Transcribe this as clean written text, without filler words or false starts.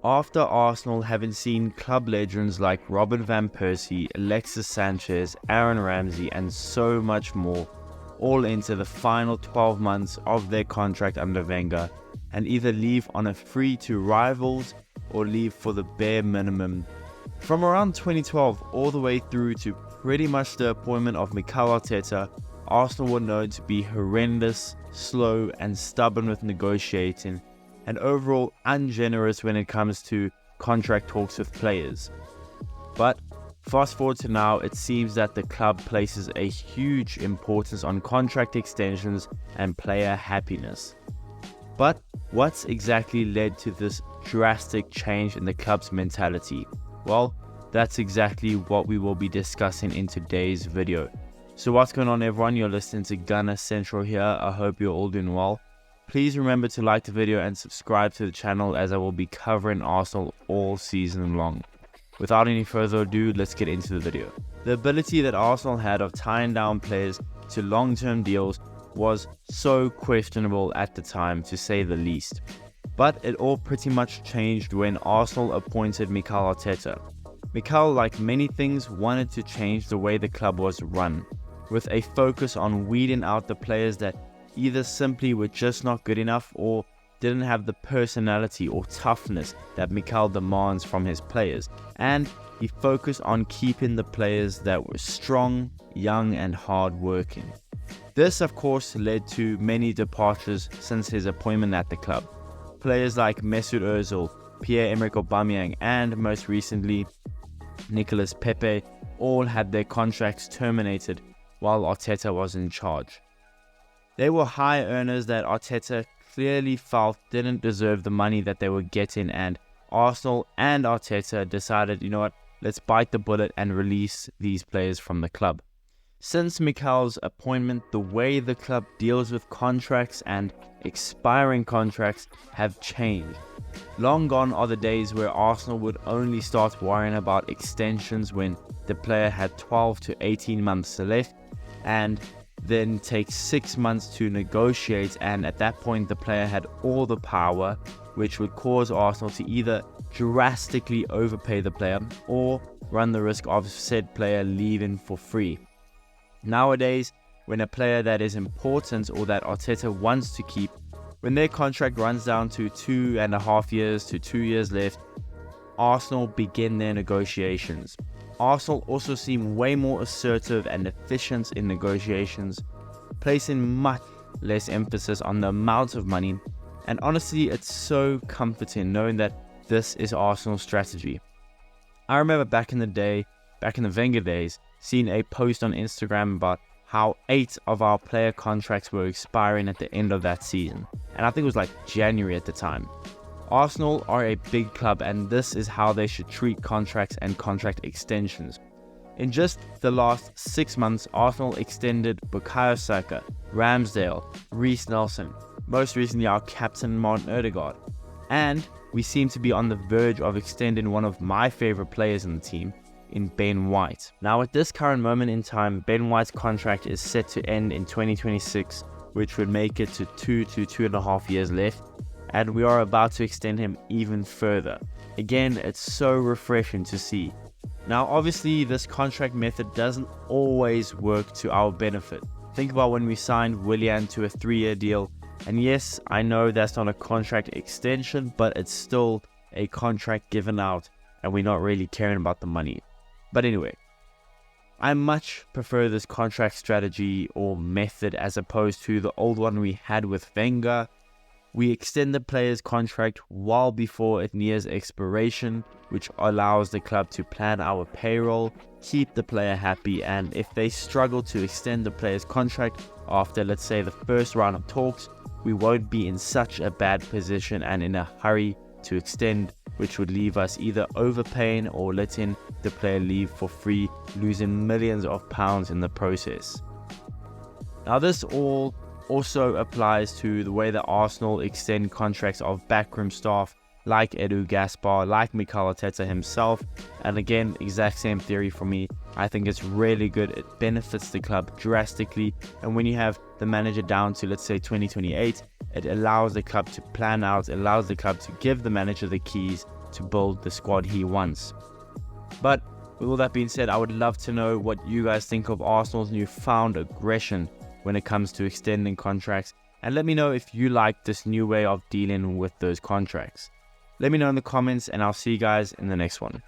After Arsenal having seen club legends like Robin van Persie, Alexis Sanchez, Aaron Ramsey and so much more all enter the final 12 months of their contract under Wenger and either leave on a free to rivals or leave for the bare minimum. From around 2012 all the way through to pretty much the appointment of Mikel Arteta, Arsenal were known to be horrendous, slow and stubborn with negotiating, and overall ungenerous when it comes to contract talks with players. But fast forward to now, it seems that the club places a huge importance on contract extensions and player happiness. But what's exactly led to this drastic change in the club's mentality? Well, that's exactly what we will be discussing in today's video. So what's going on everyone, you're listening to Gunner Central here. I hope you're all doing well. Please remember to like the video and subscribe to the channel as I will be covering Arsenal all season long. Without any further ado, let's get into the video. The ability that Arsenal had of tying down players to long-term deals was so questionable at the time, to say the least. But it all pretty much changed when Arsenal appointed Mikel Arteta. Mikel, like many things, wanted to change the way the club was run, with a focus on weeding out the players that either simply were just not good enough or didn't have the personality or toughness that Mikel demands from his players, and he focused on keeping the players that were strong, young and hard-working. This of course led to many departures since his appointment at the club. Players like Mesut Ozil, Pierre-Emerick Aubameyang and most recently Nicolas Pepe all had their contracts terminated while Arteta was in charge. They were high earners that Arteta clearly felt didn't deserve the money that they were getting, and Arsenal and Arteta decided, you know what, let's bite the bullet and release these players from the club. Since Mikel's appointment, the way the club deals with contracts and expiring contracts have changed. Long gone are the days where Arsenal would only start worrying about extensions when the player had 12 to 18 months left, and then take 6 months to negotiate, and at that point the player had all the power, which would cause Arsenal to either drastically overpay the player or run the risk of said player leaving for free. Nowadays, when a player that is important or that Arteta wants to keep, when their contract runs down to 2.5 years to 2 years left, Arsenal begin their negotiations. Arsenal also seem way more assertive and efficient in negotiations, placing much less emphasis on the amount of money, and honestly it's so comforting knowing that this is Arsenal's strategy. I remember back in the Wenger days, seeing a post on Instagram about how 8 of our player contracts were expiring at the end of that season, and I think it was like January at the time. Arsenal are a big club and this is how they should treat contracts and contract extensions. In just the last 6 months, Arsenal extended Bukayo Saka, Ramsdale, Reiss Nelson, most recently our captain Martin Odegaard, and we seem to be on the verge of extending one of my favorite players in the team, in Ben White. Now at this current moment in time, Ben White's contract is set to end in 2026, which would make it to 2 to 2.5 years left, and we are about to extend him even further. Again, it's so refreshing to see. Now obviously this contract method doesn't always work to our benefit. Think about when we signed Willian to a 3-year deal, and yes, I know that's not a contract extension, but it's still a contract given out and we're not really caring about the money. But anyway, I much prefer this contract strategy or method as opposed to the old one we had with Wenger. We extend the player's contract well before it nears expiration, which allows the club to plan our payroll, keep the player happy, and if they struggle to extend the player's contract after, let's say, the first round of talks, we won't be in such a bad position and in a hurry to extend, which would leave us either overpaying or letting the player leave for free, losing millions of pounds in the process. Now this all also applies to the way that Arsenal extend contracts of backroom staff like Edu Gaspar, like Mikel Arteta himself, and again, exact same theory for me. I think it's really good. It benefits the club drastically, and when you have the manager down to, let's say, 2028, it allows the club to plan out, allows the club to give the manager the keys to build the squad he wants. But with all that being said, I would love to know what you guys think of Arsenal's newfound aggression when it comes to extending contracts, and let me know if you like this new way of dealing with those contracts. Let me know in the comments, and I'll see you guys in the next one.